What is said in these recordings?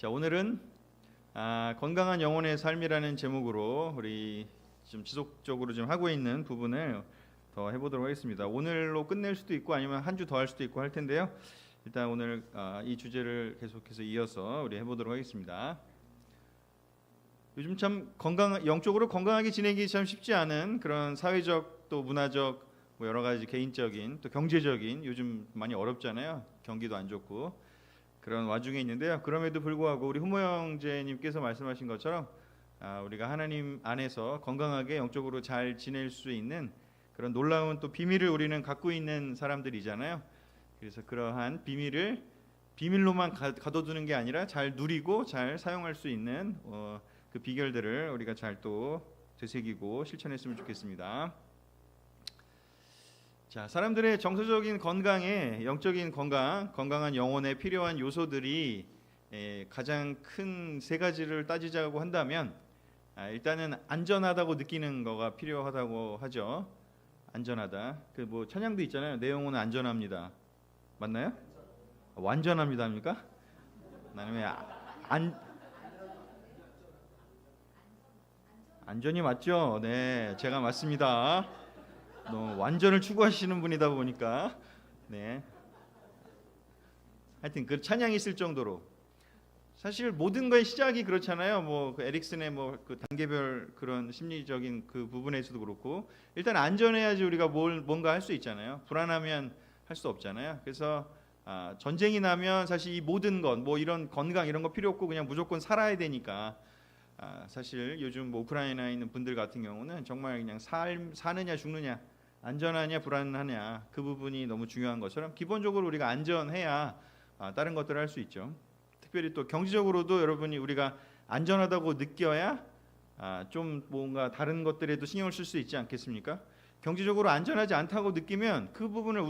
자, 오늘은 건강한 영혼의 삶이라는 제목으로 우리 좀 지속적으로 좀 하고 있는 부분을 더 해보도록 하겠습니다. 오늘로 끝낼 수도 있고 아니면 한 주 더 할 수도 있고 할 텐데요. 일단 오늘 이 주제를 계속해서 이어서 우리 해보도록 하겠습니다. 요즘 참 영적으로 건강하게 지내기 참 쉽지 않은 그런 사회적 또 문화적 뭐 여러 가지 개인적인 또 경제적인 요즘 많이 어렵잖아요. 경기도 안 좋고 그런 와중에 있는데요. 그럼에도 불구하고 우리 후모 형제님께서 말씀하신 것처럼 우리가 하나님 안에서 건강하게 영적으로 잘 지낼 수 있는 그런 놀라운 또 비밀을 우리는 갖고 있는 사람들이잖아요. 그래서 그러한 비밀을 비밀로만 가둬두는 게 아니라 잘 누리고 잘 사용할 수 있는 그 비결들을 우리가 잘 또 되새기고 실천했으면 좋겠습니다. 자, 사람들의 정서적인 건강에 영적인 건강한 영혼에 필요한 요소들이 가장 큰 세 가지를 따지자고 한다면 일단은 안전하다고 느끼는 거가 필요하다고 하죠. 안전하다. 그 뭐 찬양도 있잖아요. 내 영혼은 안전합니다. 맞나요? 완전합니다 합니까? 나는 왜 안전이 맞죠? 네, 제가 맞습니다. 완전을 추구하시는 분이다 보니까 하여튼 그 찬양이 있을 정도로 사실 모든 거의 시작이 그렇잖아요. 뭐 그 에릭슨의 뭐 그 단계별 그런 심리적인 그 부분에서도 그렇고 일단 안전해야지 우리가 뭔가 할 수 있잖아요. 불안하면 할 수 없잖아요. 그래서 전쟁이 나면 사실 이 모든 것 뭐 이런 건강 이런 거 필요 없고 그냥 무조건 살아야 되니까 사실 요즘 뭐 우크라이나에 있는 분들 같은 경우는 정말 그냥 사느냐 죽느냐 안전하냐 불안하냐 그 부분이 너무 중요한 것처럼 기본적으로 우리가 안전해야 다른 것들을 할 수 있죠. 특별히 또 경제적으로도 여러분이 우리가 안전하다고 느껴야 좀 뭔가 다른 것들에도 신경을 쓸 수 있지 않겠습니까? 경제적으로 안전하지 않다고 느끼면 그 부분을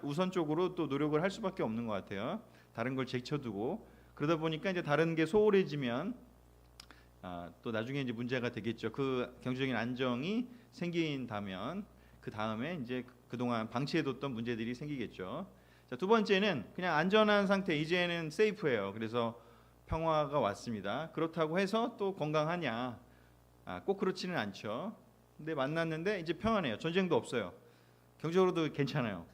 우선적으로 또 노력을 할 수밖에 없는 것 같아요. 다른 걸 제쳐두고 그러다 보니까 이제 다른 게 소홀해지면 또 나중에 이제 문제가 되겠죠. 그 경제적인 안정이 생긴다면 그 다음에 이제 그동안 방치해뒀던 문제들이 생기겠죠. 자, 두 번째는 그냥 안전한 상태, 이제는 세이프해요. 그래서 평화가 왔습니다. 그렇다고 해서 또 건강하냐? 꼭 그렇지는 않죠. 근데 만났는데 이제 평안해요. 전쟁도 없어요. 경제적으로도 괜찮아요.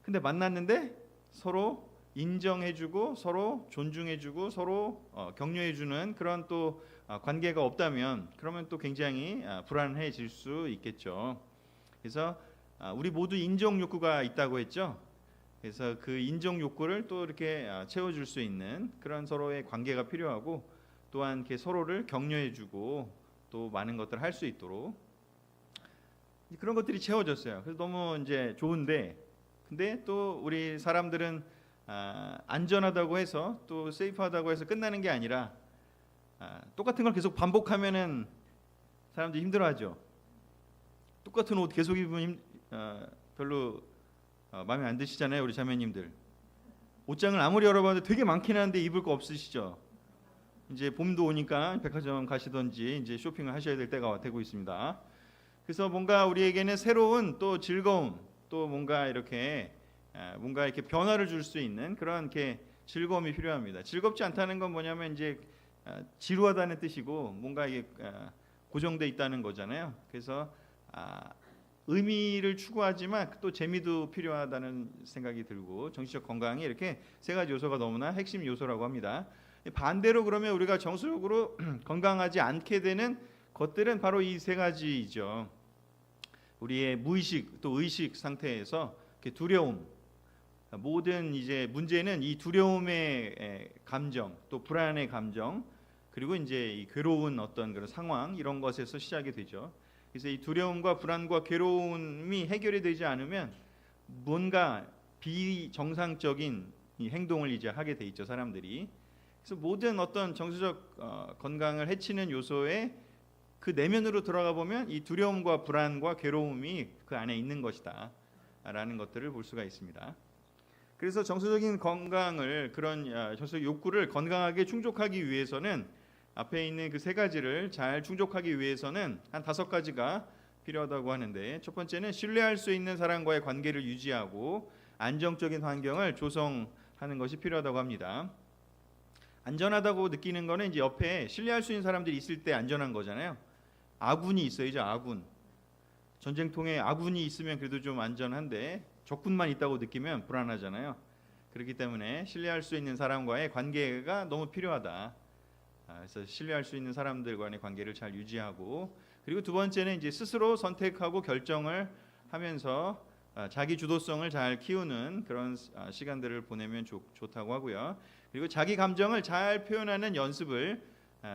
근데 만났는데 서로 인정해주고 서로 존중해주고 서로 격려해주는 그런 또 관계가 없다면 그러면 또 굉장히 불안해질 수 있겠죠. 그래서 우리 모두 인정 욕구가 있다고 했죠. 그래서 그 인정 욕구를 또 이렇게 채워줄 수 있는 그런 서로의 관계가 필요하고 또한 이렇게 서로를 격려해주고 또 많은 것들을 할 수 있도록 그런 것들이 채워졌어요. 그래서 너무 이제 좋은데 근데 또 우리 사람들은 안전하다고 해서 또 세이프하다고 해서 끝나는 게 아니라 똑같은 걸 계속 반복하면은 사람들이 힘들어하죠. 똑같은 옷 계속 입으면 별로 마음에 안 드시잖아요. 우리 자매님들 옷장을 아무리 열어봐도 되게 많긴 한데 입을 거 없으시죠. 이제 봄도 오니까 백화점 가시던지 이제 쇼핑을 하셔야 될 때가 되고 있습니다. 그래서 뭔가 우리에게는 새로운 또 즐거움 또 뭔가 이렇게 변화를 줄 수 있는 그런 이렇게 즐거움이 필요합니다. 즐겁지 않다는 건 뭐냐면 이제 지루하다는 뜻이고 뭔가 이게 고정돼 있다는 거잖아요. 그래서 의미를 추구하지만 또 재미도 필요하다는 생각이 들고 정신적 건강이 이렇게 세 가지 요소가 너무나 핵심 요소라고 합니다. 반대로 그러면 우리가 정서적으로 건강하지 않게 되는 것들은 바로 이 세 가지이죠. 우리의 무의식 또 의식 상태에서 두려움 모든 이제 문제는 이 두려움의 감정 또 불안의 감정 그리고 이제 이 괴로운 어떤 그런 상황 이런 것에서 시작이 되죠. 그래서 이 두려움과 불안과 괴로움이 해결이 되지 않으면 뭔가 비정상적인 이 행동을 이제 하게 돼 있죠, 사람들이. 그래서 모든 어떤 정서적 건강을 해치는 요소의 그 내면으로 들어가 보면 이 두려움과 불안과 괴로움이 그 안에 있는 것이다 라는 것들을 볼 수가 있습니다. 그래서 정서적인 건강을 그런 정서적 욕구를 건강하게 충족하기 위해서는 앞에 있는 그 세 가지를 잘 충족하기 위해서는 한 5가지가 필요하다고 하는데 첫 번째는 신뢰할 수 있는 사람과의 관계를 유지하고 안정적인 환경을 조성하는 것이 필요하다고 합니다. 안전하다고 느끼는 거는 이제 옆에 신뢰할 수 있는 사람들이 있을 때 안전한 거잖아요. 아군이 있어야죠. 아군. 전쟁통에 아군이 있으면 그래도 좀 안전한데 적군만 있다고 느끼면 불안하잖아요. 그렇기 때문에 신뢰할 수 있는 사람과의 관계가 너무 필요하다. 그래서 신뢰할 수 있는 사람들 간의 관계를 잘 유지하고, 그리고 두 번째는 이제 스스로 선택하고 결정을 하면서 자기 주도성을 잘 키우는 그런 시간들을 보내면 좋다고 하고요. 그리고 자기 감정을 잘 표현하는 연습을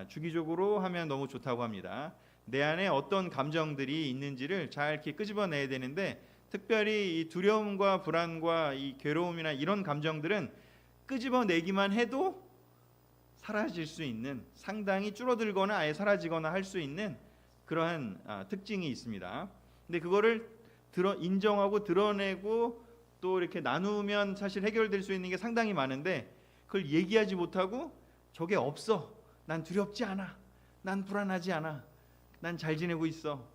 주기적으로 하면 너무 좋다고 합니다. 내 안에 어떤 감정들이 있는지를 잘 이렇게 끄집어내야 되는데, 특별히 이 두려움과 불안과 이 괴로움이나 이런 감정들은 끄집어내기만 해도 사라질 수 있는, 상당히 줄어들거나 아예 사라지거나 할 수 있는 그러한 특징이 있습니다. 근데 그거를 인정하고 드러내고 또 이렇게 나누면 사실 해결될 수 있는 게 상당히 많은데, 그걸 얘기하지 못하고 저게 없어, 난 두렵지 않아, 난 불안하지 않아, 난 잘 지내고 있어,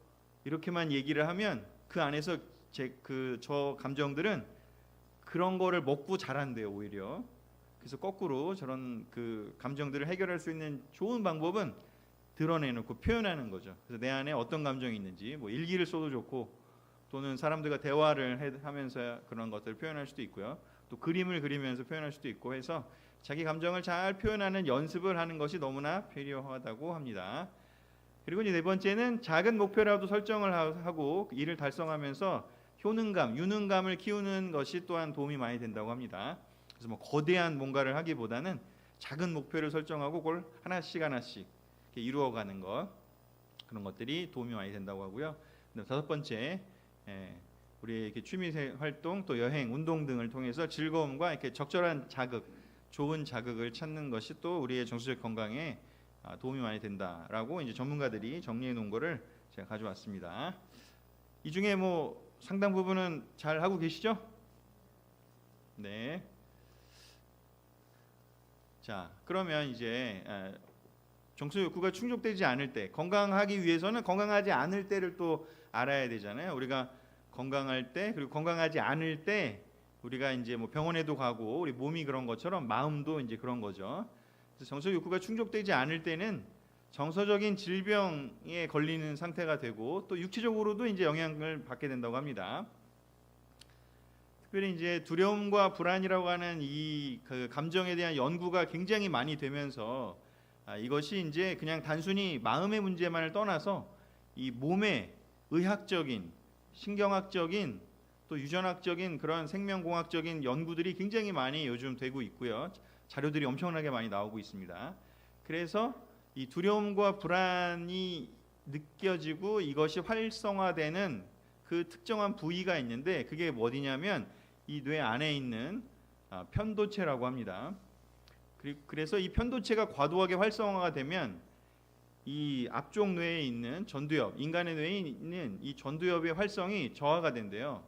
이렇게만 얘기를 하면 그 안에서 저 감정들은 그런 거를 먹고 자란대요, 오히려. 그래서 거꾸로 저런 그 감정들을 해결할 수 있는 좋은 방법은 드러내놓고 표현하는 거죠. 그래서 내 안에 어떤 감정이 있는지 뭐 일기를 써도 좋고, 또는 사람들과 대화를 하면서 그런 것들을 표현할 수도 있고요. 또 그림을 그리면서 표현할 수도 있고 해서 자기 감정을 잘 표현하는 연습을 하는 것이 너무나 필요하다고 합니다. 그리고 이제 네 번째는 작은 목표라도 설정을 하고 이를 달성하면서 효능감, 유능감을 키우는 것이 또한 도움이 많이 된다고 합니다. 그래서 뭐 거대한 뭔가를 하기보다는 작은 목표를 설정하고 그걸 하나씩 하나씩 이루어가는 것, 그런 것들이 도움이 많이 된다고 하고요. 다섯 번째, 우리 이렇게 취미 활동, 또 여행, 운동 등을 통해서 즐거움과 이렇게 적절한 자극, 좋은 자극을 찾는 것이 또 우리의 정서적 건강에 도움이 많이 된다라고 이제 전문가들이 정리해 놓은 거를 제가 가져왔습니다. 이 중에 뭐 상당 부분은 잘 하고 계시죠? 네. 자, 그러면 이제 정서 욕구가 충족되지 않을 때, 건강하기 위해서는 건강하지 않을 때를 또 알아야 되잖아요. 우리가 건강할 때, 그리고 건강하지 않을 때 우리가 이제 뭐 병원에도 가고 우리 몸이 그런 것처럼 마음도 이제 그런 거죠. 그래서 정서 욕구가 충족되지 않을 때는 정서적인 질병에 걸리는 상태가 되고 또 육체적으로도 이제 영향을 받게 된다고 합니다. 특별히 이제 두려움과 불안이라고 하는 이 그 감정에 대한 연구가 굉장히 많이 되면서 이것이 이제 그냥 단순히 마음의 문제만을 떠나서 이 몸의 의학적인, 신경학적인, 또 유전학적인 그런 생명공학적인 연구들이 굉장히 많이 요즘 되고 있고요. 자료들이 엄청나게 많이 나오고 있습니다. 그래서 이 두려움과 불안이 느껴지고 이것이 활성화되는 그 특정한 부위가 있는데, 그게 어디냐면 이 뇌 안에 있는 편도체라고 합니다. 그래서 이 편도체가 과도하게 활성화가 되면 이 앞쪽 뇌에 있는 전두엽, 인간의 뇌에 있는 이 전두엽의 활성이 저하가 된대요.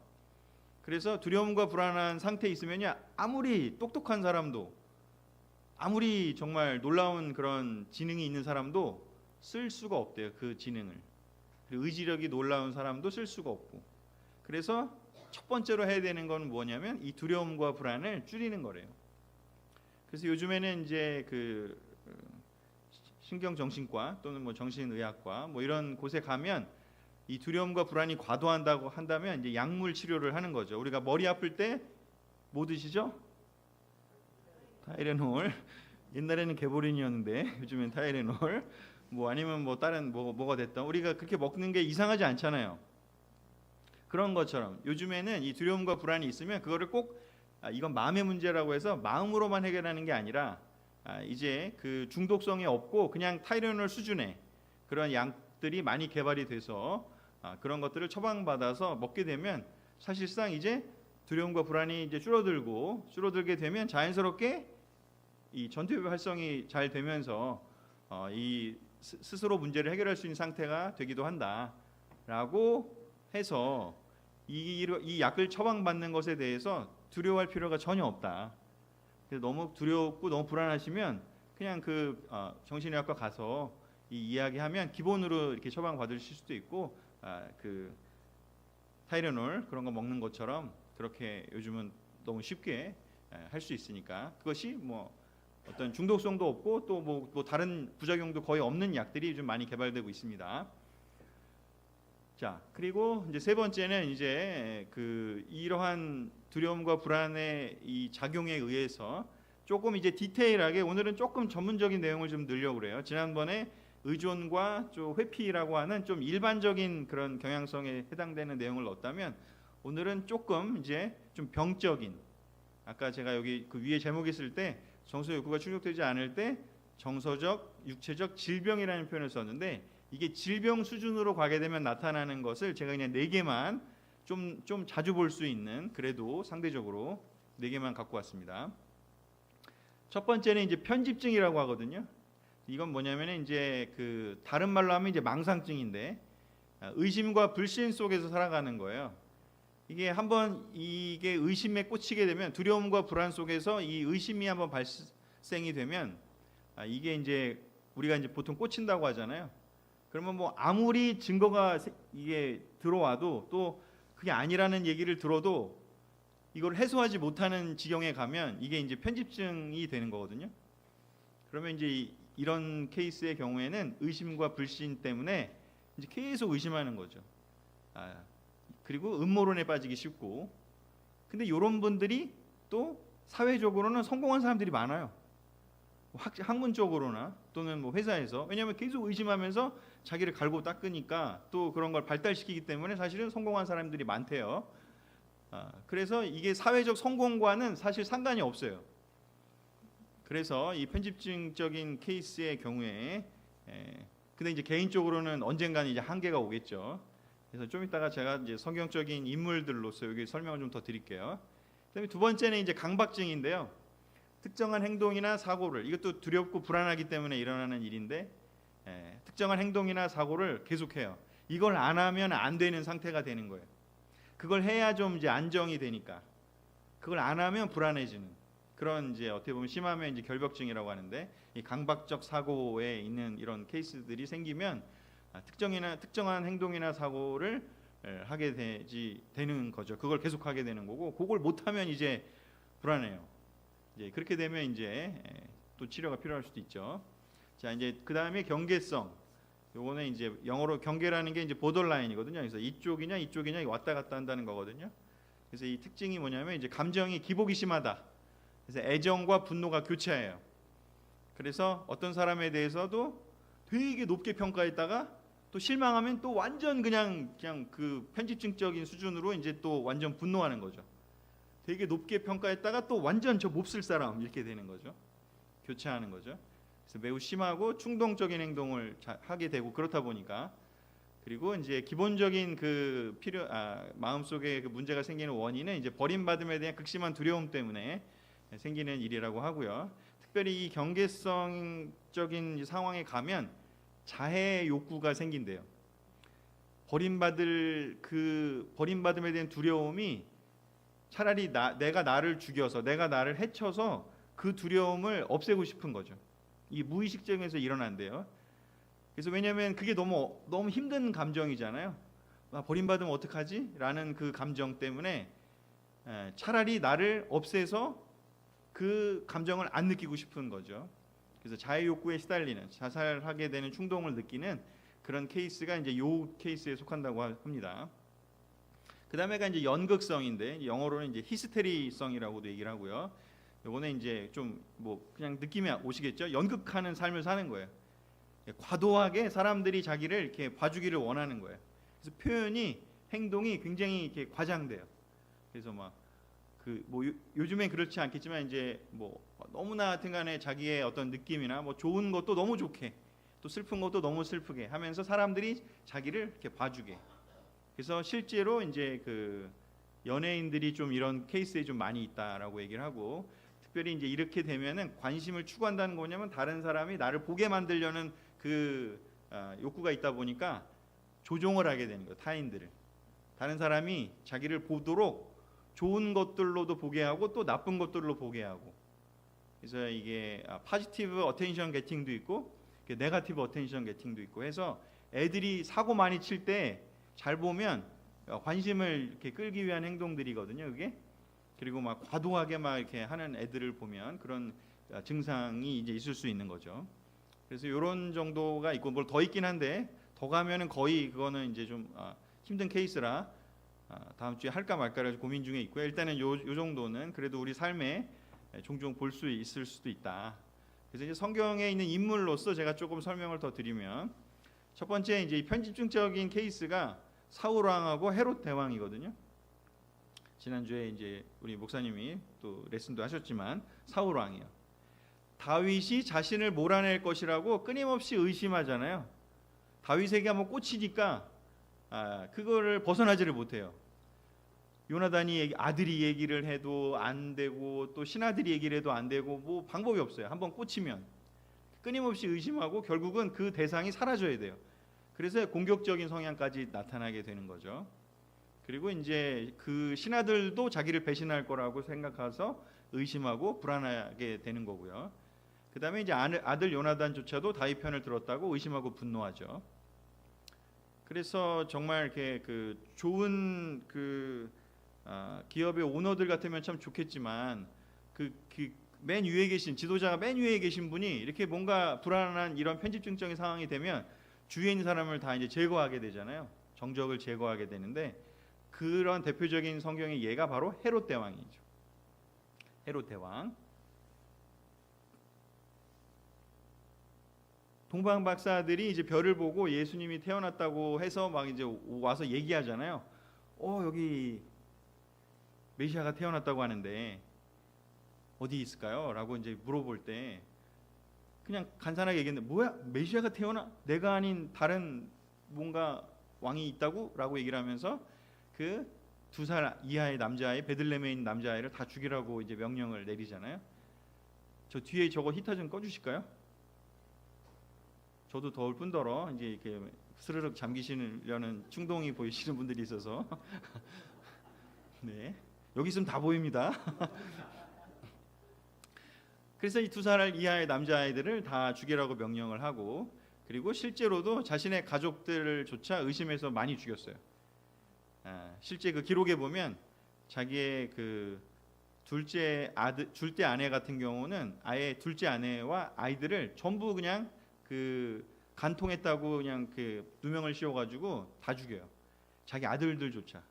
그래서 두려움과 불안한 상태에 있으면요, 아무리 똑똑한 사람도, 아무리 정말 놀라운 그런 지능이 있는 사람도 쓸 수가 없대요. 그 지능을. 그리고 의지력이 놀라운 사람도 쓸 수가 없고. 그래서 첫 번째로 해야 되는 건 뭐냐면 이 두려움과 불안을 줄이는 거래요. 그래서 요즘에는 이제 그 신경정신과 또는 뭐 정신의학과 뭐 이런 곳에 가면 이 두려움과 불안이 과도한다고 한다면 이제 약물 치료를 하는 거죠. 우리가 머리 아플 때 뭐 드시죠? 타이레놀. 옛날에는 개보린이었는데 요즘엔 타이레놀. 뭐 아니면 뭐 다른 뭐가 됐던, 우리가 그렇게 먹는 게 이상하지 않잖아요. 그런 것처럼 요즘에는 이 두려움과 불안이 있으면 그거를 꼭 이건 마음의 문제라고 해서 마음으로만 해결하는 게 아니라 이제 그 중독성이 없고 그냥 타이레놀 수준의 그런 약들이 많이 개발이 돼서 그런 것들을 처방받아서 먹게 되면 사실상 이제 두려움과 불안이 이제 줄어들게 되면 자연스럽게 이 전두엽 활성이 잘 되면서 이 스스로 문제를 해결할 수 있는 상태가 되기도 한다라고 해서 이 약을 처방받는 것에 대해서 두려워할 필요가 전혀 없다. 그래서 너무 두렵고 너무 불안하시면 그냥 그 정신의학과 가서 이 이야기하면 기본으로 이렇게 처방 받으실 수도 있고, 그 타이레놀 그런 거 먹는 것처럼 그렇게 요즘은 너무 쉽게 할 수 있으니까 그것이 뭐 어떤 중독성도 없고 또 뭐 다른 부작용도 거의 없는 약들이 좀 많이 개발되고 있습니다. 자, 그리고 이제 세 번째는 이제 그 이러한 두려움과 불안의 이 작용에 의해서 조금 이제 디테일하게 오늘은 조금 전문적인 내용을 좀 넣으려고 그래요. 지난번에 의존과 좀 회피라고 하는 좀 일반적인 그런 경향성에 해당되는 내용을 넣었다면 오늘은 조금 이제 좀 병적인, 아까 제가 여기 그 위에 제목에 쓸 때 정서 욕구가 충족되지 않을 때 정서적, 육체적 질병이라는 표현을 썼는데 이게 질병 수준으로 가게 되면 나타나는 것을 제가 그냥 4개만 좀 자주 볼 수 있는, 그래도 상대적으로 4개만 갖고 왔습니다. 첫 번째는 이제 편집증이라고 하거든요. 이건 뭐냐면 이제 그 다른 말로 하면 이제 망상증인데 의심과 불신 속에서 살아가는 거예요. 이게 한번 이게 의심에 꽂히게 되면, 두려움과 불안 속에서 이 의심이 한번 발생이 되면 이게 이제 우리가 이제 보통 꽂힌다고 하잖아요. 그러면 뭐 아무리 증거가 이게 들어와도 또 그게 아니라는 얘기를 들어도 이걸 해소하지 못하는 지경에 가면 이게 이제 편집증이 되는 거거든요. 그러면 이제 이런 케이스의 경우에는 의심과 불신 때문에 이제 계속 의심하는 거죠. 그리고 음모론에 빠지기 쉽고. 근데 이런 분들이 또 사회적으로는 성공한 사람들이 많아요. 학문적으로나 또는 뭐 회사에서. 왜냐하면 계속 의심하면서 자기를 갈고 닦으니까 또 그런 걸 발달시키기 때문에 사실은 성공한 사람들이 많대요. 그래서 이게 사회적 성공과는 사실 상관이 없어요. 그래서 이 편집증적인 케이스의 경우에 근데 이제 개인적으로는 언젠가는 이제 한계가 오겠죠. 그래서 좀 이따가 제가 이제 성경적인 인물들로서 여기 설명을 좀 더 드릴게요. 그다음에 두 번째는 이제 강박증인데요. 특정한 행동이나 사고를, 이것도 두렵고 불안하기 때문에 일어나는 일인데 특정한 행동이나 사고를 계속해요. 이걸 안 하면 안 되는 상태가 되는 거예요. 그걸 해야 좀 이제 안정이 되니까. 그걸 안 하면 불안해지는 그런, 이제 어떻게 보면 심하면 이제 결벽증이라고 하는데, 이 강박적 사고에 있는 이런 케이스들이 생기면 특정한 행동이나 사고를 하게 되는 거죠. 그걸 계속하게 되는 거고, 그걸 못하면 이제 불안해요. 이제 그렇게 되면 이제 또 치료가 필요할 수도 있죠. 자, 이제 그 다음에 경계성. 요거는 이제 영어로 경계라는 게 이제 보더라인이거든요. 그래서 이쪽이냐 왔다 갔다 한다는 거거든요. 그래서 이 특징이 뭐냐면 이제 감정이 기복이 심하다. 그래서 애정과 분노가 교차해요. 그래서 어떤 사람에 대해서도 되게 높게 평가했다가 또 실망하면 또 완전 그냥 그 편집증적인 수준으로 이제 또 완전 분노하는 거죠. 되게 높게 평가했다가 또 완전 저 몹쓸 사람 이렇게 되는 거죠. 교차하는 거죠. 그래서 매우 심하고 충동적인 행동을 하게 되고, 그렇다 보니까, 그리고 이제 기본적인 그 마음속에 그 문제가 생기는 원인은 이제 버림받음에 대한 극심한 두려움 때문에 생기는 일이라고 하고요. 특별히 이 경계성적인 상황에 가면 자해 욕구가 생긴대요. 버림받음에 대한 두려움이 차라리 내가 나를 죽여서, 내가 나를 해쳐서 그 두려움을 없애고 싶은 거죠. 이 무의식적에서 일어난대요. 그래서 왜냐하면 그게 너무 힘든 감정이잖아요. 버림받으면 어떡하지? 라는 그 감정 때문에 차라리 나를 없애서 그 감정을 안 느끼고 싶은 거죠. 그래서 자해 욕구에 시달리는, 자살하게 되는 충동을 느끼는 그런 케이스가 이제 요 케이스에 속한다고 합니다. 그 다음에가 이제 연극성인데, 영어로는 이제 히스테리성이라고도 얘기를 하고요. 요거는 이제 좀 뭐 그냥 느낌이 오시겠죠? 연극하는 삶을 사는 거예요. 과도하게 사람들이 자기를 이렇게 봐주기를 원하는 거예요. 그래서 표현이, 행동이 굉장히 이렇게 과장돼요. 그래서 막 요즘엔 그렇지 않겠지만 이제 뭐 너무나 하여튼간에 자기의 어떤 느낌이나 뭐 좋은 것도 너무 좋게, 또 슬픈 것도 너무 슬프게 하면서 사람들이 자기를 이렇게 봐주게. 그래서 실제로 이제 그 연예인들이 좀 이런 케이스에 좀 많이 있다라고 얘기를 하고, 특별히 이제 이렇게 되면은 관심을 추구한다는 거냐면 다른 사람이 나를 보게 만들려는 그 욕구가 있다 보니까 조종을 하게 되는 거예요. 타인들을, 다른 사람이 자기를 보도록 좋은 것들로도 보게 하고 또 나쁜 것들로 보게 하고. 그래서 이게 포지티브 어텐션 게팅도 있고 네거티브 어텐션 게팅도 있고 해서, 애들이 사고 많이 칠 때 잘 보면 관심을 이렇게 끌기 위한 행동들이거든요, 그게. 그리고 막 과도하게 막 이렇게 하는 애들을 보면 그런 증상이 이제 있을 수 있는 거죠. 그래서 이런 정도가 있고 뭘 더 있긴 한데 더 가면은 거의 그거는 이제 좀 힘든 케이스라 다음 주에 할까 말까를 고민 중에 있고요. 일단은 요 정도는 그래도 우리 삶에 종종 볼 수 있을 수도 있다. 그래서 이제 성경에 있는 인물로서 제가 조금 설명을 더 드리면 첫 번째 이제 편집증적인 케이스가 사울 왕하고 헤롯 대왕이거든요. 지난주에 이제 우리 목사님이 또 레슨도 하셨지만 사울 왕이요. 다윗이 자신을 몰아낼 것이라고 끊임없이 의심하잖아요. 다윗에게 한번 꽂히니까 그거를 벗어나지를 못해요. 요나단이 아들이 얘기를 해도 안 되고 또 신하들이 얘기를 해도 안 되고 뭐 방법이 없어요. 한번 꽂히면 끊임없이 의심하고 결국은 그 대상이 사라져야 돼요. 그래서 공격적인 성향까지 나타나게 되는 거죠. 그리고 이제 그 신하들도 자기를 배신할 거라고 생각해서 의심하고 불안하게 되는 거고요. 그 다음에 이제 아들 요나단조차도 다윗 편을 들었다고 의심하고 분노하죠. 그래서 정말 이렇게 그 좋은 기업의 오너들 같으면 참 좋겠지만 맨 위에 계신 지도자가 맨 위에 계신 분이 이렇게 뭔가 불안한 이런 편집증적인 상황이 되면 주위에 있는 사람을 다 이제 제거하게 되잖아요. 정적을 제거하게 되는데 그런 대표적인 성경의 예가 바로 헤롯 대왕이죠. 헤롯 대왕. 동방 박사들이 이제 별을 보고 예수님이 태어났다고 해서 막 이제 와서 얘기하잖아요. 여기 메시아가 태어났다고 하는데 어디 있을까요? 라고 이제 물어볼 때 그냥 간단하게 얘기했는데 뭐야? 메시아가 태어나? 내가 아닌 다른 뭔가 왕이 있다고? 라고 얘기를 하면서 그 2살 이하의 남자아이, 베들레헴에 있는 남자아이를 다 죽이라고 이제 명령을 내리잖아요. 저 뒤에 저거 히터 좀 꺼주실까요? 저도 더울 뿐더러 이제 이렇게 스르륵 잠기시려는 충동이 보이시는 분들이 있어서 네, 여기 있으면 다 보입니다. 그래서 이 2살 이하의 남자아이들을 다 죽이라고 명령을 하고 그리고 실제로도 자신의 가족들조차 의심해서 많이 죽였어요. 실제 그 기록에 보면 자기의 그 둘째 아내 같은 경우는 아예 둘째 아내와 아이들을 전부 그냥 그 간통했다고 그냥 그 누명을 씌워가지고 다 죽여요. 자기 아들들조차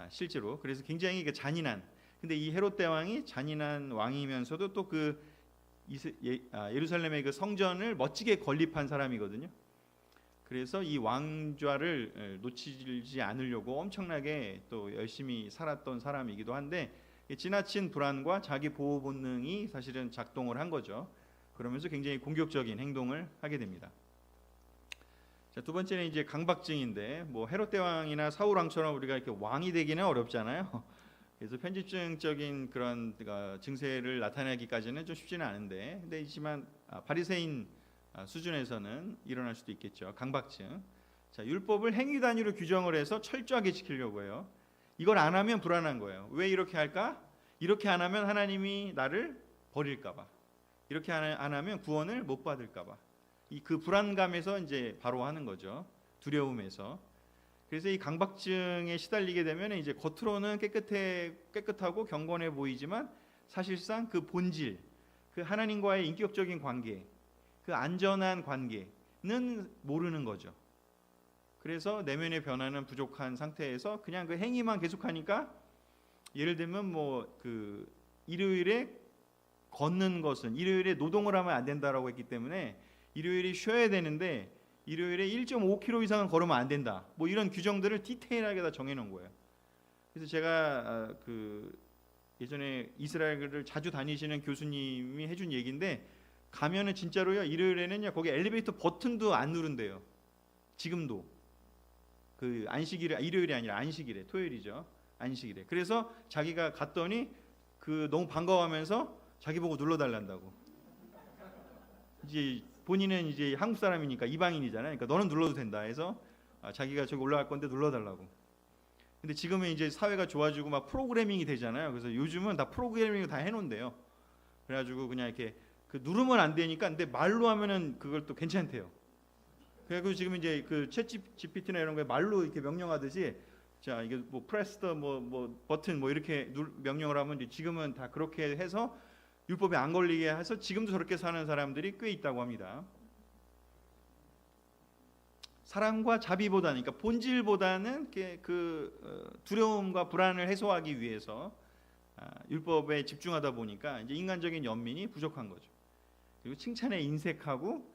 실제로. 그래서 굉장히 그 잔인한. 근데 이 헤롯 대왕이 잔인한 왕이면서도 또 그 예루살렘의 그 성전을 멋지게 건립한 사람이거든요. 그래서 이 왕좌를 놓치지 않으려고 엄청나게 또 열심히 살았던 사람이기도 한데 지나친 불안과 자기 보호 본능이 사실은 작동을 한 거죠. 그러면서 굉장히 공격적인 행동을 하게 됩니다. 자, 두 번째는 이제 강박증인데 뭐 헤롯 대왕이나 사울 왕처럼 우리가 이렇게 왕이 되기는 어렵잖아요. 그래서 편집증적인 그런 증세를 나타내기까지는 좀 쉽지는 않은데, 근데 있지만 바리새인 수준에서는 일어날 수도 있겠죠. 강박증. 자, 율법을 행위 단위로 규정을 해서 철저하게 지키려고 해요. 이걸 안 하면 불안한 거예요. 왜 이렇게 할까? 이렇게 안 하면 하나님이 나를 버릴까봐. 이렇게 안 하면 구원을 못 받을까봐. 그 불안감에서 이제 바로 하는 거죠. 두려움에서. 그래서 이 강박증에 시달리게 되면 이제 겉으로는 깨끗하고 경건해 보이지만 사실상 그 본질, 그 하나님과의 인격적인 관계, 그 안전한 관계는 모르는 거죠. 그래서 내면의 변화는 부족한 상태에서 그냥 그 행위만 계속하니까 예를 들면 뭐 그 일요일에 걷는 것은 일요일에 노동을 하면 안 된다라고 했기 때문에 일요일에 쉬어야 되는데 일요일에 1.5km 이상은 걸으면 안 된다. 뭐 이런 규정들을 디테일하게 다 정해놓은 거예요. 그래서 제가 그 예전에 이스라엘을 자주 다니시는 교수님이 해준 얘기인데 가면은 진짜로요 일요일에는요 거기 엘리베이터 버튼도 안 누른대요. 지금도 그 안식일에 일요일이 아니라 안식일에 토요일이죠. 안식일에. 그래서 자기가 갔더니 그 너무 반가워하면서 자기 보고 눌러달란다고. 이제 본인은 이제 한국 사람이니까 이방인이잖아요. 그러니까 너는 눌러도 된다 해서 자기가 저기 올라갈 건데 눌러달라고. 근데 지금은 이제 사회가 좋아지고 막 프로그래밍이 되잖아요. 그래서 요즘은 다 프로그래밍을 다 해놓은대요. 그래가지고 그냥 이렇게 그 누르면 안 되니까 근데 말로 하면은 그걸 또 괜찮대요. 그래서 지금 이제 그 챗 GPT나 이런 거에 말로 이렇게 명령하듯이 자 이게 뭐 프레스 뭐 버튼 뭐 이렇게 명령을 하면 이제 지금은 다 그렇게 해서 율법에 안 걸리게 해서 지금도 저렇게 사는 사람들이 꽤 있다고 합니다. 사랑과 자비보다는, 그러니까 본질보다는 두려움과 불안을 해소하기 위해서 율법에 집중하다 보니까 이제 인간적인 연민이 부족한 거죠. 그리고 칭찬에 인색하고,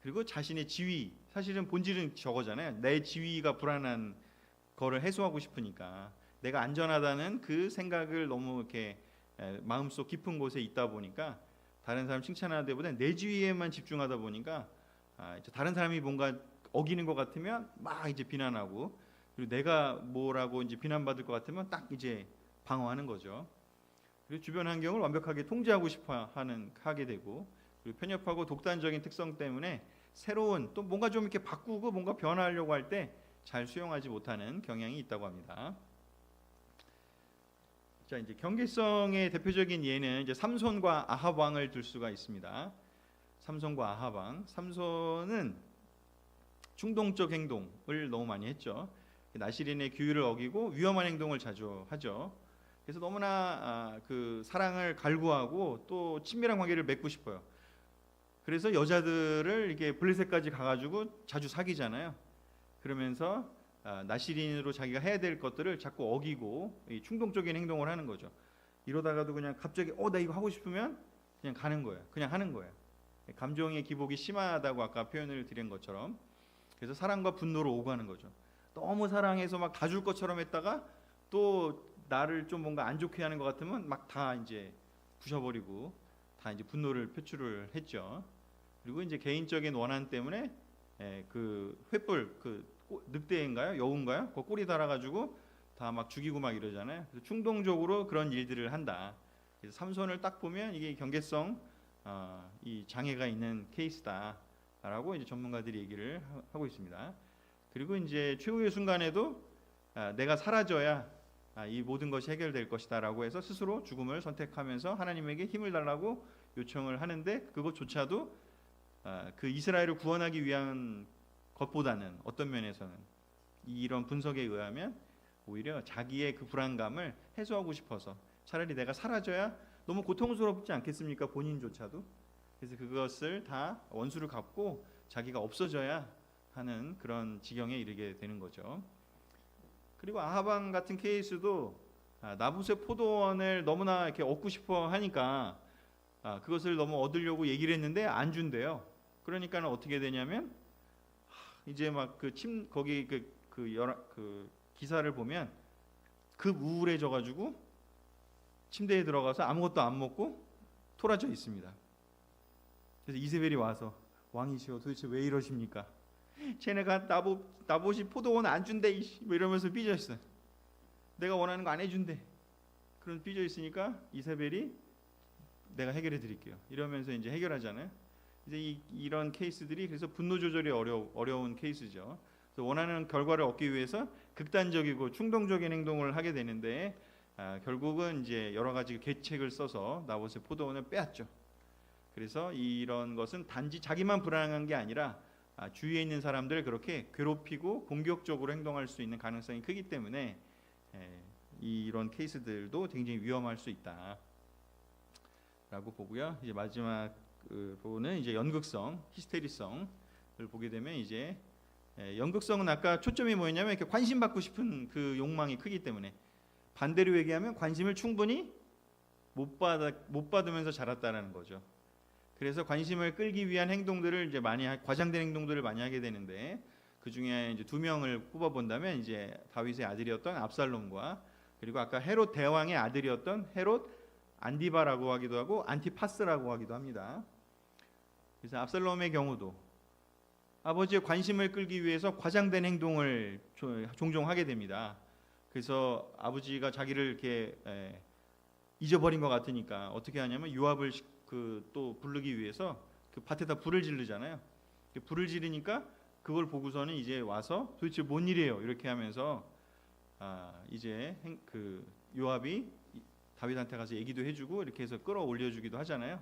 그리고 자신의 지위, 사실은 본질은 저거잖아요. 내 지위가 불안한 거를 해소하고 싶으니까, 내가 안전하다는 그 생각을 너무 이렇게 마음속 깊은 곳에 있다 보니까 다른 사람 칭찬하는 데보다 내 지위에만 집중하다 보니까 다른 사람이 뭔가 어기는 것 같으면 막 이제 비난하고, 그리고 내가 뭐라고 이제 비난받을 것 같으면 딱 이제 방어하는 거죠. 그리고 주변 환경을 완벽하게 통제하고 싶어 하게 되고, 그리고 편협하고 독단적인 특성 때문에 새로운 또 뭔가 좀 이렇게 바꾸고 뭔가 변화하려고 할 때 잘 수용하지 못하는 경향이 있다고 합니다. 자, 이제 경계성의 대표적인 예는 이제 삼손과 아합 왕을 들 수가 있습니다. 삼손과 아합 왕. 삼손은 충동적 행동을 너무 많이 했죠. 나시린의 규율을 어기고 위험한 행동을 자주 하죠. 그래서 너무나 그 사랑을 갈구하고 또 친밀한 관계를 맺고 싶어요. 그래서 여자들을 이렇게 블레셋까지 가가지고 자주 사귀잖아요. 그러면서 나시린으로 자기가 해야 될 것들을 자꾸 어기고 충동적인 행동을 하는 거죠. 이러다가도 그냥 갑자기 나 이거 하고 싶으면 그냥 가는 거예요. 그냥 하는 거예요. 감정의 기복이 심하다고 아까 표현을 드린 것처럼. 그래서 사랑과 분노로 오가는 거죠. 너무 사랑해서 막 다 줄 것처럼 했다가 또 나를 좀 뭔가 안 좋게 하는 것 같으면 막 다 이제 부셔버리고 다 이제 분노를 표출을 했죠. 그리고 이제 개인적인 원한 때문에 그 횃불, 그 늑대인가요, 여우인가요? 그 꼬리 달아가지고 다 막 죽이고 막 이러잖아요. 그래서 충동적으로 그런 일들을 한다. 그래서 삼손을 딱 보면 이게 경계성 이 장애가 있는 케이스다라고 이제 전문가들이 얘기를 하고 있습니다. 그리고 이제 최후의 순간에도 내가 사라져야 이 모든 것이 해결될 것이다라고 해서 스스로 죽음을 선택하면서 하나님에게 힘을 달라고 요청을 하는데, 그것조차도 그 이스라엘을 구원하기 위한 것보다는 어떤 면에서는 이런 분석에 의하면 오히려 자기의 그 불안감을 해소하고 싶어서 차라리 내가 사라져야 너무 고통스럽지 않겠습니까? 본인조차도. 그래서 그것을 다 원수를 갚고 자기가 없어져야 하는 그런 지경에 이르게 되는 거죠. 그리고 아합 왕 같은 케이스도 나봇의 포도원을 너무나 이렇게 얻고 싶어 하니까 그것을 너무 얻으려고 얘기를 했는데 안 준대요. 그러니까는 어떻게 되냐면 이제 막 거기 그 기사를 보면 급 우울해져 가지고 침대에 들어가서 아무것도 안 먹고 토라져 있습니다. 그래서 이세벨이 와서 왕이시여 도대체 왜 이러십니까? 쟤네가 나봇이 포도원 안 준대 뭐 이러면서 삐져 있어. 내가 원하는 거 안 해준대. 그런 삐져 있으니까 이세벨이 내가 해결해 드릴게요 이러면서 이제 해결하잖아요. 이제 이런 케이스들이 그래서 분노 조절이 어려운 케이스죠. 그래서 원하는 결과를 얻기 위해서 극단적이고 충동적인 행동을 하게 되는데 결국은 이제 여러 가지 계책을 써서 나봇의 포도원을 빼앗죠. 그래서 이런 것은 단지 자기만 불안한 게 아니라 주위에 있는 사람들을 그렇게 괴롭히고 공격적으로 행동할 수 있는 가능성이 크기 때문에 이런 케이스들도 굉장히 위험할 수 있다라고 보고요. 이제 마지막으로는 이제 연극성, 히스테리성을 보게 되면 이제 연극성은 아까 초점이 뭐였냐면 이렇게 관심 받고 싶은 그 욕망이 크기 때문에, 반대로 얘기하면 관심을 충분히 못 받으면서 자랐다라는 거죠. 그래서 관심을 끌기 위한 행동들을 이제 과장된 행동들을 많이 하게 되는데, 그 중에 이제 두 명을 꼽아 본다면 이제 다윗의 아들이었던 압살롬과, 그리고 아까 헤롯 대왕의 아들이었던 헤롯 안디바라고 하기도 하고 안티파스라고 하기도 합니다. 그래서 압살롬의 경우도 아버지의 관심을 끌기 위해서 과장된 행동을 종종 하게 됩니다. 그래서 아버지가 자기를 이렇게 잊어버린 것 같으니까 어떻게 하냐면 요압을 또 부르기 위해서 그 밭에다 불을 지르잖아요. 불을 지르니까 그걸 보고서는 이제 와서 도대체 뭔 일이에요 이렇게 하면서 이제 그 요압이 다윗한테 가서 얘기도 해주고 이렇게 해서 끌어올려주기도 하잖아요.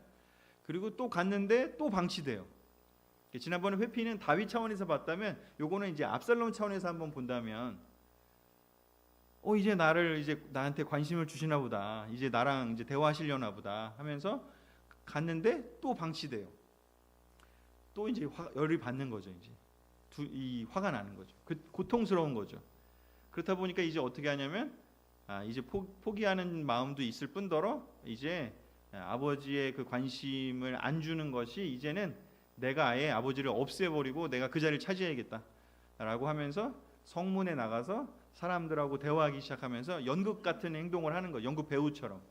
그리고 또 갔는데 또 방치돼요. 지난번에 회피는 다윗 차원에서 봤다면 요거는 이제 압살롬 차원에서 한번 본다면 이제 나한테 관심을 주시나 보다, 이제 나랑 이제 대화하시려나 보다 하면서 갔는데 또 방치돼요. 또 이제 열이 받는 거죠. 이제 이 화가 나는 거죠. 고통스러운 거죠. 그렇다 보니까 이제 어떻게 하냐면 이제 포기하는 마음도 있을 뿐더러 이제 아버지의 그 관심을 안 주는 것이 이제는 내가 아예 아버지를 없애버리고 내가 그 자리를 차지해야겠다라고 하면서 성문에 나가서 사람들하고 대화하기 시작하면서 연극 같은 행동을 하는 거예요. 연극 배우처럼.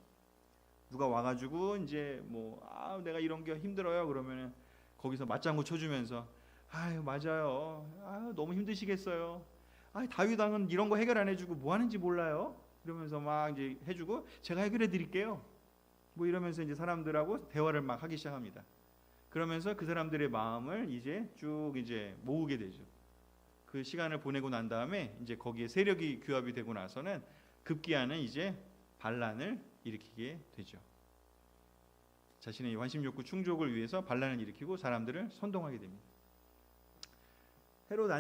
누가 와가지고 이제 뭐 내가 이런 게 힘들어요 그러면은 거기서 맞장구 쳐주면서 아유 맞아요. 너무 힘드시겠어요. 다윗 왕은 이런 거 해결 안 해주고 뭐 하는지 몰라요. 이러면서 막 이제 해주고 제가 해결해 드릴게요. 뭐 이러면서 이제 사람들하고 대화를 막 하기 시작합니다. 그러면서 그 사람들의 마음을 이제 쭉 이제 모으게 되죠. 그 시간을 보내고 난 다음에 이제 거기에 세력이 규합이 되고 나서는 급기야는 이제 반란을 일으키게 되죠. 자신의 관심 욕구 충족을 위해서 반란을 일으키고 사람들을 선동하게 됩니다. 헤롯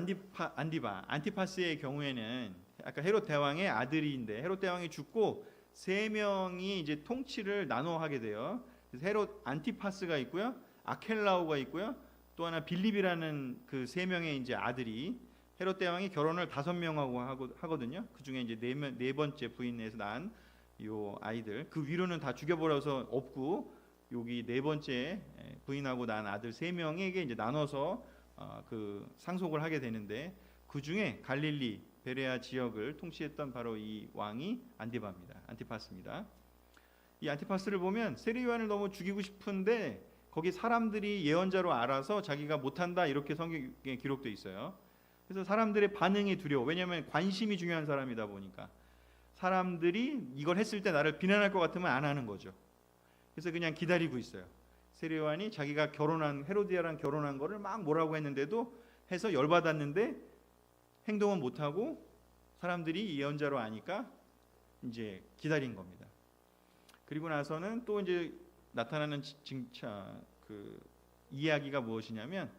안티파스의 경우에는 아까 헤롯 대왕의 아들인데 헤롯 대왕이 죽고 세 명이 이제 통치를 나눠 하게 돼요. 그래서 헤롯 안티파스가 있고요, 아켈라오가 있고요, 또 하나 빌립이라는 그 세 명의 이제 아들이 헤롯 대왕이 결혼을 5명하고 하거든요. 그 중에 이제 네 번째 부인에서 낳은 요 아이들 그 위로는 다 죽여버려서 없고 여기 네 번째 부인하고 낳은 아들 3명에게 이제 나눠서 그 상속을 하게 되는데 그 중에 갈릴리 베레아 지역을 통치했던 바로 이 왕이 안티파스입니다. 이 안티파스를 보면 세례 요한을 너무 죽이고 싶은데 거기 사람들이 예언자로 알아서 자기가 못한다 이렇게 성경에 기록되어 있어요. 그래서 사람들의 반응이 두려워. 왜냐하면 관심이 중요한 사람이다 보니까 사람들이 이걸 했을 때 나를 비난할 것 같으면 안 하는 거죠. 그래서 그냥 기다리고 있어요. 세례 요한이 자기가 결혼한 헤로디아랑 결혼한 거를 막 뭐라고 했는데도 해서 열받았는데 행동은 못하고 사람들이 예언자로 아니까 이제 기다린 겁니다. 그리고 나서는 또 이제 나타나는 그 이야기가 무엇이냐면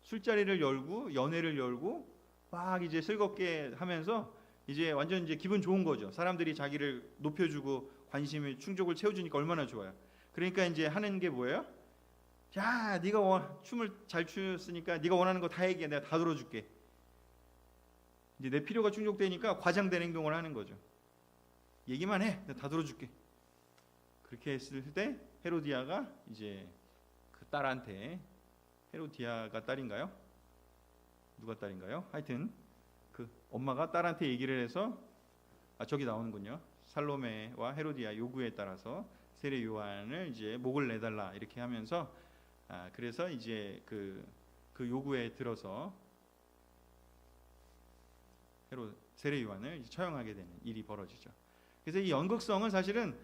술자리를 열고 연회를 열고 막 이제 즐겁게 하면서 이제 완전 이제 기분 좋은 거죠. 사람들이 자기를 높여주고 관심을 충족을 채워주니까 얼마나 좋아요. 그러니까 이제 하는 게 뭐예요? 야, 네가 춤을 잘 추었으니까 네가 원하는 거 다 얘기해. 내가 다 들어줄게. 이제 내 필요가 충족되니까 과장된 행동을 하는 거죠. 얘기만 해. 내가 다 들어줄게. 그렇게 했을 때 헤로디아가 이제 그 딸한테 헤로디아가 딸인가요? 누가 딸인가요? 하여튼 그 엄마가 딸한테 얘기를 해서 저기 나오는군요. 살로메와 헤로디아 요구에 따라서 세례 요한을 이제 목을 내달라 이렇게 하면서 그래서 이제 그 요구에 들어서 세례 요한을 처형하게 되는 일이 벌어지죠. 그래서 이 연극성은 사실은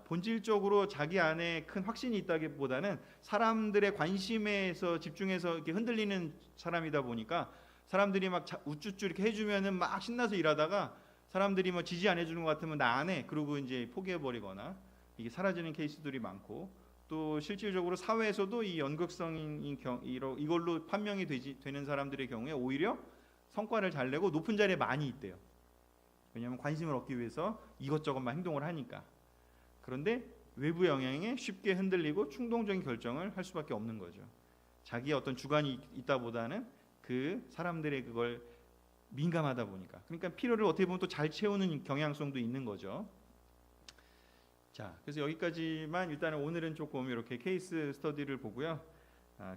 본질적으로 자기 안에 큰 확신이 있다기보다는 사람들의 관심에서 집중해서 이렇게 흔들리는 사람이다 보니까 사람들이 막 우쭈쭈 이렇게 해주면은 막 신나서 일하다가 사람들이 뭐 지지 안 해주는 것 같으면 나 안 해. 그러고 이제 포기해버리거나 이게 사라지는 케이스들이 많고 또 실질적으로 사회에서도 이 연극성인 이걸로 판명이 되는 사람들의 경우에 오히려 성과를 잘 내고 높은 자리에 많이 있대요. 왜냐하면 관심을 얻기 위해서 이것저것만 행동을 하니까. 그런데 외부 영향에 쉽게 흔들리고 충동적인 결정을 할 수밖에 없는 거죠. 자기의 어떤 주관이 있다보다는 그 사람들의 그걸 민감하다 보니까. 그러니까 필요를 어떻게 보면 또 잘 채우는 경향성도 있는 거죠. 자, 그래서 여기까지만 일단은 오늘은 조금 이렇게 케이스 스터디를 보고요.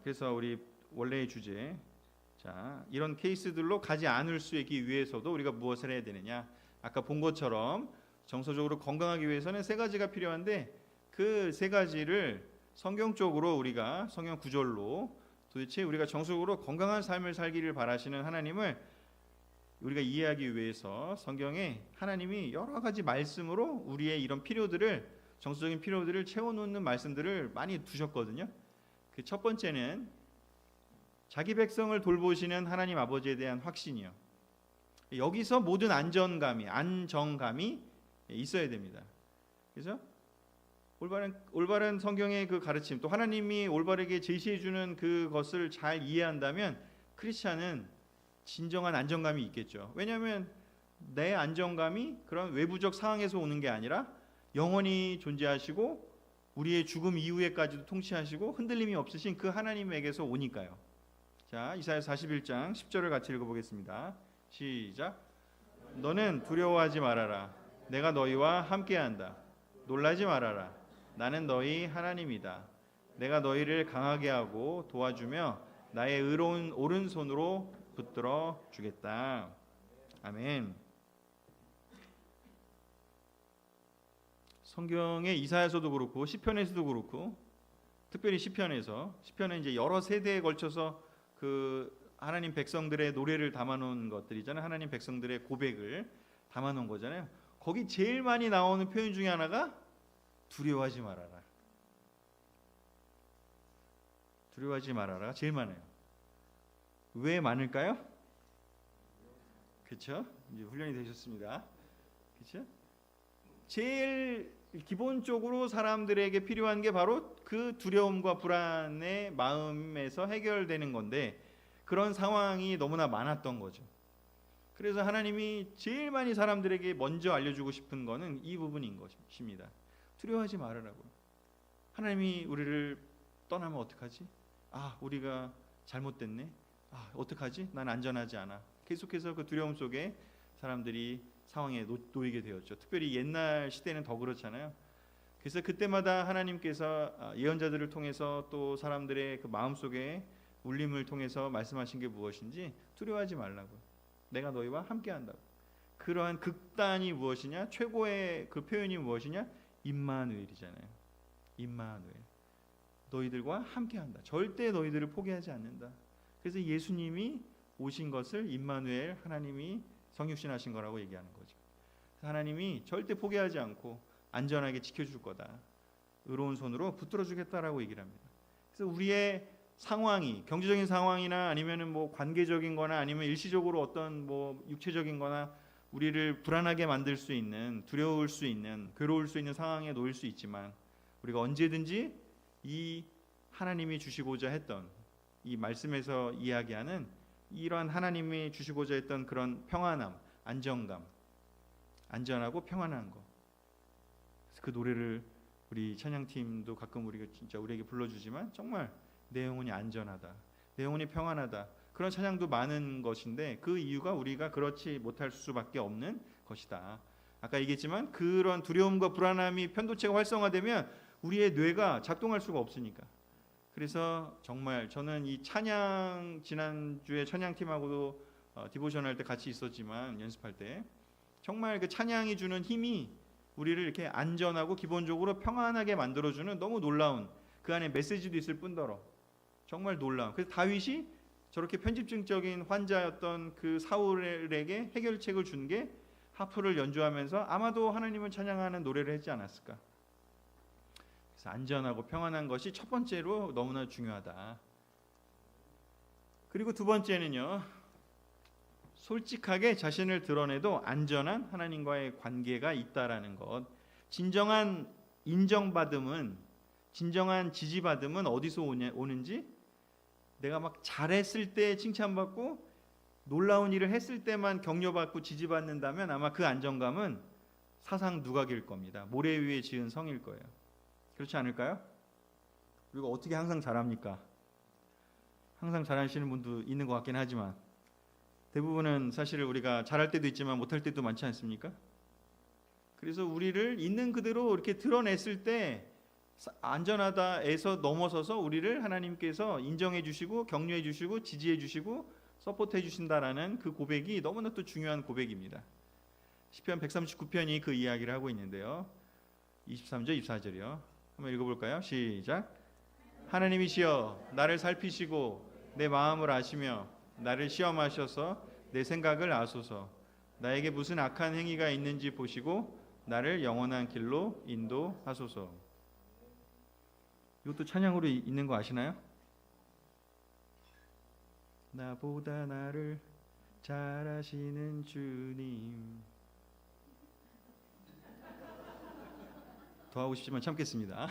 그래서 우리 원래의 주제, 자, 이런 케이스들로 가지 않을 수 있기 위해서도 우리가 무엇을 해야 되느냐? 아까 본 것처럼 정서적으로 건강하기 위해서는 3가지가 필요한데 그 3가지를 성경적으로 우리가 성경 구절로 도대체 우리가 정서적으로 건강한 삶을 살기를 바라시는 하나님을 우리가 이해하기 위해서 성경에 하나님이 여러 가지 말씀으로 우리의 이런 필요들을 정서적인 필요들을 채워놓는 말씀들을 많이 두셨거든요. 그 첫 번째는 자기 백성을 돌보시는 하나님 아버지에 대한 확신이요. 여기서 모든 안정감이 있어야 됩니다. 그래서 올바른 성경의 그 가르침, 또 하나님이 올바르게 제시해 주는 그것을 잘 이해한다면 크리스찬은 진정한 안정감이 있겠죠. 왜냐하면 내 안정감이 그런 외부적 상황에서 오는 게 아니라 영원히 존재하시고 우리의 죽음 이후에까지도 통치하시고 흔들림이 없으신 그 하나님에게서 오니까요. 자, 이사야 41장 10절을 같이 읽어보겠습니다. 시작. 너는 두려워하지 말아라. 내가 너희와 함께한다. 놀라지 말아라. 나는 너희 하나님이다. 내가 너희를 강하게 하고 도와주며 나의 의로운 오른손으로 붙들어 주겠다. 아멘. 성경의 이사야서도 그렇고 시편에서도 그렇고, 특별히 시편은 이제 여러 세대에 걸쳐서 그 하나님 백성들의 노래를 담아놓은 것들이잖아요. 하나님 백성들의 고백을 담아놓은 거잖아요. 거기 제일 많이 나오는 표현 중에 하나가 두려워하지 말아라. 두려워하지 말아라 제일 많아요. 왜 많을까요? 그렇죠? 이제 훈련이 되셨습니다. 그렇죠? 제일 기본적으로 사람들에게 필요한 게 바로 그 두려움과 불안의 마음에서 해결되는 건데, 그런 상황이 너무나 많았던 거죠. 그래서 하나님이 제일 많이 사람들에게 먼저 알려주고 싶은 거는 이 부분인 것입니다. 두려워하지 말으라고. 하나님이 우리를 떠나면 어떡하지? 우리가 잘못됐네. 어떡하지? 난 안전하지 않아. 계속해서 그 두려움 속에 사람들이 상황에 놓이게 되었죠. 특별히 옛날 시대는 더 그렇잖아요. 그래서 그때마다 하나님께서 예언자들을 통해서 또 사람들의 그 마음속에 울림을 통해서 말씀하신 게 무엇인지 두려워하지 말라고. 내가 너희와 함께한다고. 그러한 극단이 무엇이냐? 최고의 그 표현이 무엇이냐? 임마누엘이잖아요. 임마누엘. 너희들과 함께한다. 절대 너희들을 포기하지 않는다. 그래서 예수님이 오신 것을 임마누엘, 하나님이 성육신하신 거라고 얘기하는 거죠. 하나님이 절대 포기하지 않고 안전하게 지켜줄 거다. 의로운 손으로 붙들어 주겠다라고 얘기를 합니다. 그래서 우리의 상황이, 경제적인 상황이나 아니면은 뭐 관계적인 거나 아니면 일시적으로 어떤 뭐 육체적인 거나 우리를 불안하게 만들 수 있는, 두려울 수 있는, 괴로울 수 있는 상황에 놓일 수 있지만, 우리가 언제든지 이 하나님이 주시고자 했던, 이 말씀에서 이야기하는 이러한 하나님이 주시고자 했던 그런 평안함, 안정감, 안전하고 평안한 거. 그래서 그 노래를 우리 찬양팀도 가끔 우리가 진짜 우리에게 불러주지만, 정말 내 영혼이 안전하다, 내 영혼이 평안하다, 그런 찬양도 많은 것인데, 그 이유가 우리가 그렇지 못할 수밖에 없는 것이다. 아까 얘기했지만 그런 두려움과 불안함이 편도체가 활성화되면 우리의 뇌가 작동할 수가 없으니까. 그래서 정말 저는 이 찬양, 지난주에 찬양팀하고도 디보션 할 때 같이 있었지만, 연습할 때 정말 그 찬양이 주는 힘이 우리를 이렇게 안전하고 기본적으로 평안하게 만들어주는 너무 놀라운, 그 안에 메시지도 있을 뿐더러 정말 놀라운. 그래서 다윗이 저렇게 편집증적인 환자였던 그 사울에게 해결책을 준 게 하프를 연주하면서 아마도 하나님을 찬양하는 노래를 했지 않았을까. 그래서 안전하고 평안한 것이 첫 번째로 너무나 중요하다. 그리고 두 번째는요, 솔직하게 자신을 드러내도 안전한 하나님과의 관계가 있다라는 것. 진정한 인정받음은, 진정한 지지받음은 어디서 오는지, 내가 막 잘했을 때 칭찬받고 놀라운 일을 했을 때만 격려받고 지지받는다면 아마 그 안정감은 사상 누각일 겁니다. 모래 위에 지은 성일 거예요. 그렇지 않을까요? 우리가 어떻게 항상 잘합니까? 항상 잘하시는 분도 있는 것 같긴 하지만, 대부분은 사실 우리가 잘할 때도 있지만 못할 때도 많지 않습니까? 그래서 우리를 있는 그대로 이렇게 드러냈을 때 안전하다에서 넘어서서 우리를 하나님께서 인정해 주시고 격려해 주시고 지지해 주시고 서포트해 주신다라는 그 고백이 너무나 또 중요한 고백입니다. 시편 139편이 그 이야기를 하고 있는데요. 23절 24절이요. 한번 읽어볼까요? 시작. 하나님이시여 나를 살피시고 내 마음을 아시며 나를 시험하셔서 내 생각을 아소서. 나에게 무슨 악한 행위가 있는지 보시고 나를 영원한 길로 인도하소서. 이것도 찬양으로 있는 거 아시나요? 나보다 나를 잘 아시는 주님. 더 하고 싶지만 참겠습니다.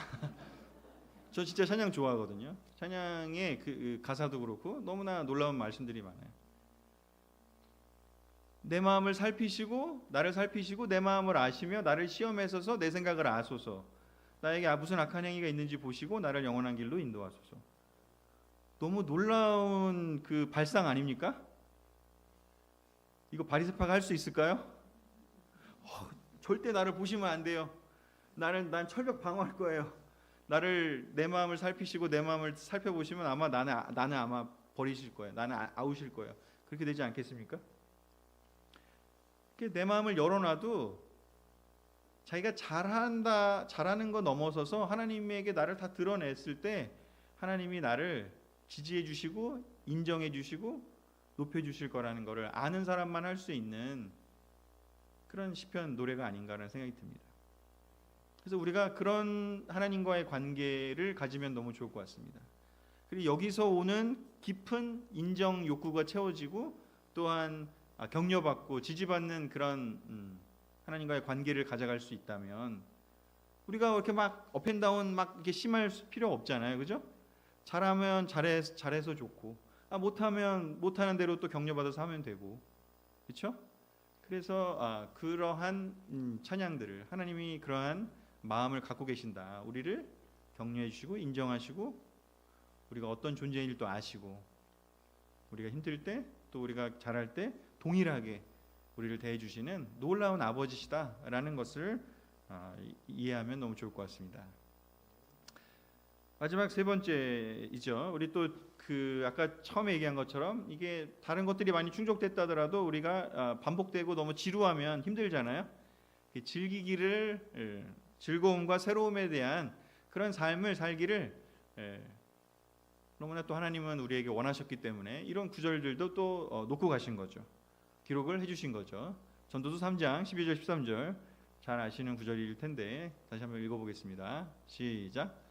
저 진짜 찬양 좋아하거든요. 찬양의 그 가사도 그렇고 너무나 놀라운 말씀들이 많아요. 내 마음을 살피시고 나를 살피시고 내 마음을 아시며 나를 시험하셔서 내 생각을 아소서. 나에게 무슨 악한 행위가 있는지 보시고 나를 영원한 길로 인도하소서. 너무 놀라운 그 발상 아닙니까? 이거 바리새파가 할 수 있을까요? 절대 나를 보시면 안 돼요. 난 철벽 방어할 거예요. 내 마음을 살피시고 내 마음을 살펴보시면 아마 나는 아마 버리실 거예요. 나는 아우실 거예요. 그렇게 되지 않겠습니까? 내 마음을 열어놔도 자기가 잘하는 거 넘어서서 하나님에게 나를 다 드러냈을 때 하나님이 나를 지지해 주시고 인정해 주시고 높여 주실 거라는 것을 아는 사람만 할 수 있는 그런 시편 노래가 아닌가라는 생각이 듭니다. 그래서 우리가 그런 하나님과의 관계를 가지면 너무 좋을 것 같습니다. 그리고 여기서 오는 깊은 인정 욕구가 채워지고 또한 격려받고 지지받는 그런 하나님과의 관계를 가져갈 수 있다면 우리가 이렇게 막 업앤다운 막 이렇게 심할 필요 없잖아요, 그죠? 잘하면 잘해서 좋고 못하면 못하는 대로 또 격려받아서 하면 되고, 그렇죠? 그래서 그러한 찬양들을 하나님이 그러한 마음을 갖고 계신다. 우리를 격려해 주시고 인정하시고 우리가 어떤 존재인지 또 아시고 우리가 힘들 때 또 우리가 잘할 때 동일하게 우리를 대해 주시는 놀라운 아버지시다라는 것을 이해하면 너무 좋을 것 같습니다. 마지막 세 번째이죠. 우리 또 아까 처음에 얘기한 것처럼 이게 다른 것들이 많이 충족됐다 하더라도 우리가 반복되고 너무 지루하면 힘들잖아요. 즐거움과 새로움에 대한 그런 삶을 살기를 너무나 또 하나님은 우리에게 원하셨기 때문에 이런 구절들도 또 놓고 가신 거죠. 기록을 해주신 거죠. 전도서 3장 12절 13절 잘 아시는 구절일 텐데 다시 한번 읽어보겠습니다. 시작.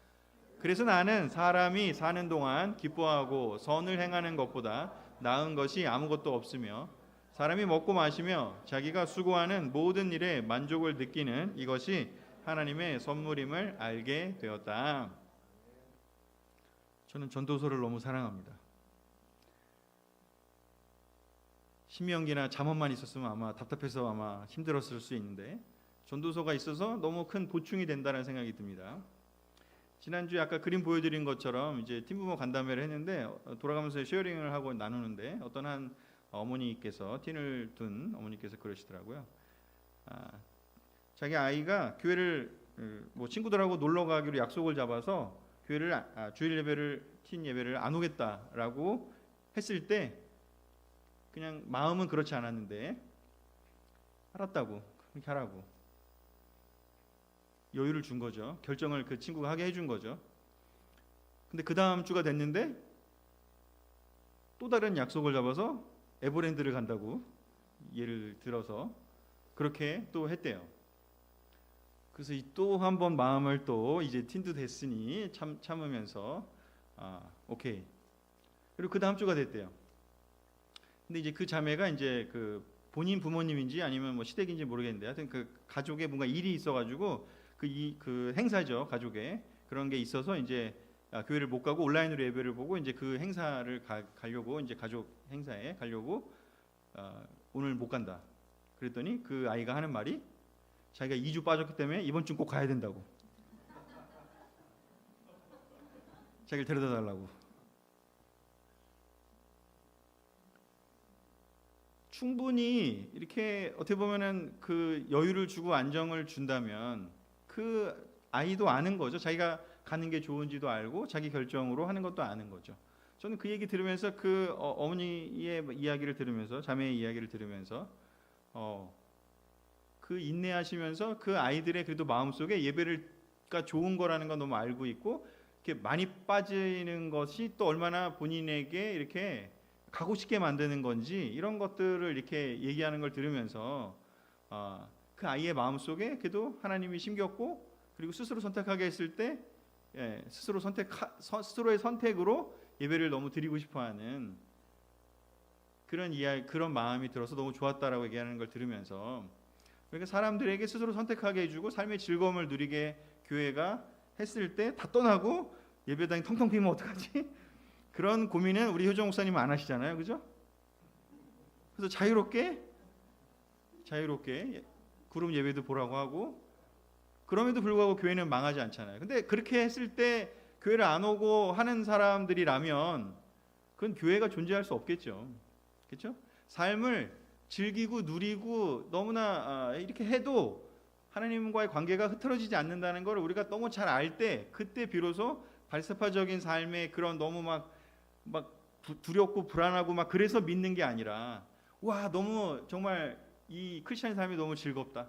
그래서 나는 사람이 사는 동안 기뻐하고 선을 행하는 것보다 나은 것이 아무것도 없으며 사람이 먹고 마시며 자기가 수고하는 모든 일에 만족을 느끼는 이것이 하나님의 선물임을 알게 되었다. 저는 전도서를 너무 사랑합니다. 신명기나 잠언만 있었으면 아마 답답해서 아마 힘들었을 수 있는데 전도서가 있어서 너무 큰 보충이 된다는 생각이 듭니다. 지난주에 아까 그림 보여드린 것처럼 이제 팀부모 간담회를 했는데 돌아가면서 쉐어링을 하고 나누는데 어떤 한 어머니께서 틴을 둔 어머니께서 그러시더라고요. 자기 아이가 교회를 친구들하고 놀러 가기로 약속을 잡아서 교회를 주일 예배를 틴 예배를 안 오겠다라고 했을 때 그냥 마음은 그렇지 않았는데 알았다고 그렇게 하라고 여유를 준 거죠. 결정을 그 친구가 하게 해준 거죠. 근데 그 다음 주가 됐는데 또 다른 약속을 잡아서 에버랜드를 간다고 예를 들어서 그렇게 또 했대요. 그래서 또 한 번 마음을 또 이제 틴도 됐으니 참으면서 오케이. 그리고 그 다음 주가 됐대요. 근데 이제 그 자매가 이제 그 본인 부모님인지 아니면 뭐 시댁인지 모르겠는데 하여튼 그 가족에 뭔가 일이 있어가지고 그 행사죠, 가족에 그런 게 있어서 이제 교회를 못 가고 온라인으로 예배를 보고 이제 그 행사를 가려고 이제 가족 행사에 가려고 오늘 못 간다. 그랬더니 그 아이가 하는 말이 자기가 2주 빠졌기 때문에 이번 주 꼭 가야 된다고. 자기를 데려다 달라고. 충분히 이렇게 어떻게 보면은 그 여유를 주고 안정을 준다면 그 아이도 아는 거죠. 자기가 가는 게 좋은지도 알고 자기 결정으로 하는 것도 아는 거죠. 저는 그 얘기 들으면서 그 어머니의 이야기를 들으면서 자매의 이야기를 들으면서 그 인내하시면서 그 아이들의 그래도 마음속에 예배가 좋은 거라는 건 너무 알고 있고 이렇게 많이 빠지는 것이 또 얼마나 본인에게 이렇게 가고 싶게 만드는 건지 이런 것들을 이렇게 얘기하는 걸 들으면서 그 아이의 마음속에 그래도 하나님이 심겼고 그리고 스스로 선택하게 했을 때 스스로의 선택으로 예배를 너무 드리고 싶어하는 그런 마음이 들어서 너무 좋았다라고 얘기하는 걸 들으면서 그러니까 사람들에게 스스로 선택하게 해주고 삶의 즐거움을 누리게 교회가 했을 때 다 떠나고 예배당이 텅텅 비면 어떡하지? 그런 고민은 우리 효정 목사님은 안 하시잖아요, 그죠? 그래서 자유롭게 그룹 예배도 보라고 하고 그럼에도 불구하고 교회는 망하지 않잖아요. 근데 그렇게 했을 때 교회를 안 오고 하는 사람들이라면 그건 교회가 존재할 수 없겠죠. 그렇죠? 삶을 즐기고 누리고 너무나 이렇게 해도 하나님과의 관계가 흐트러지지 않는다는 걸 우리가 너무 잘 알 때, 그때 비로소 발사파적인 삶의 그런 너무 막 두렵고 불안하고 막 그래서 믿는 게 아니라, 와, 너무 정말 이 크리스천 삶이 너무 즐겁다,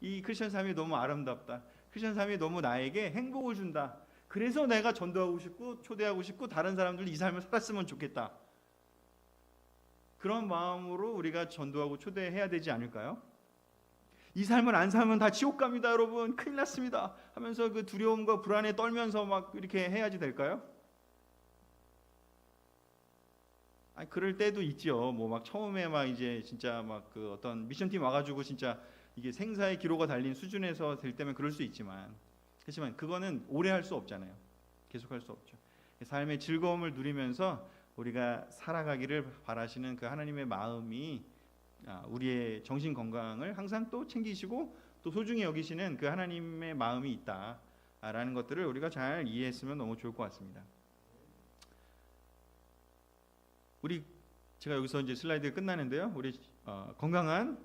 이 크리스천 삶이 너무 아름답다, 크리스천 삶이 너무 나에게 행복을 준다, 그래서 내가 전도하고 싶고 초대하고 싶고 다른 사람들 이 삶을 살았으면 좋겠다, 그런 마음으로 우리가 전도하고 초대해야 되지 않을까요? 이 삶을 안 살면 다 지옥 갑니다, 여러분, 큰일 났습니다 하면서 그 두려움과 불안에 떨면서 막 이렇게 해야지 될까요? 아니, 그럴 때도 있죠. 뭐 막 처음에 막 이제 진짜 막 그 어떤 미션팀 와가지고 진짜 이게 생사의 기로가 달린 수준에서 될 때면 그럴 수 있지만, 그렇지만 그거는 오래 할 수 없잖아요. 계속 할 수 없죠. 삶의 즐거움을 누리면서 우리가 살아가기를 바라시는 그 하나님의 마음이 우리의 정신 건강을 항상 또 챙기시고 또 소중히 여기시는 그 하나님의 마음이 있다라는 것들을 우리가 잘 이해했으면 너무 좋을 것 같습니다. 제가 여기서 이제 슬라이드가 끝나는데요. 우리 건강한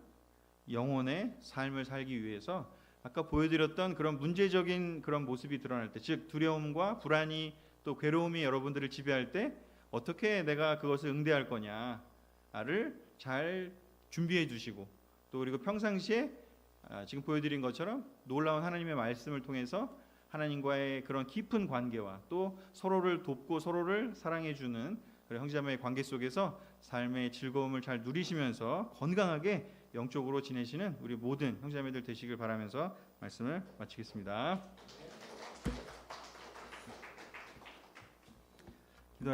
영혼의 삶을 살기 위해서 아까 보여드렸던 그런 문제적인 그런 모습이 드러날 때, 즉 두려움과 불안이 또 괴로움이 여러분들을 지배할 때 어떻게 내가 그것을 응대할 거냐를 잘 준비해 주시고, 또 그리고 평상시에 지금 보여드린 것처럼 놀라운 하나님의 말씀을 통해서 하나님과의 그런 깊은 관계와 또 서로를 돕고 서로를 사랑해 주는 형제자매의 관계 속에서 삶의 즐거움을 잘 누리시면서 건강하게 영적으로 지내시는 우리 모든 형제자매들 되시길 바라면서 말씀을 마치겠습니다.